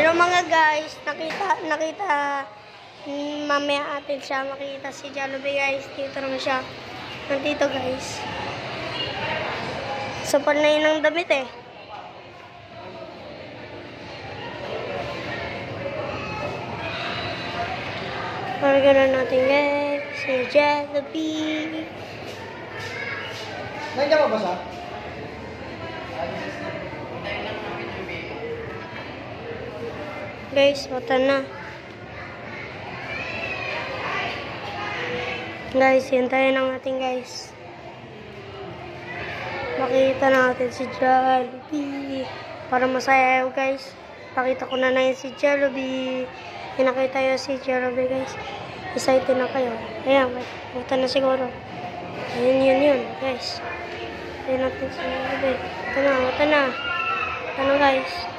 Pero mga guys, mamaya atin siya makita si Jollibee guys. Dito naman siya. Nandito guys. Sapal na yun ng damit eh. Parang natin guys. Si Jollibee. Nandiyan ka ba siya? Guys, mata na. Guys, hintayin lang natin guys. Makita natin si Jollibee. Para masaya guys. Pakita ko na yun si Jollibee. Hinakita yun si Jollibee guys. Excited na kayo. Ayan, mata na siguro. Yun guys. Hintayin natin si Jollibee. Mata na. Ano guys.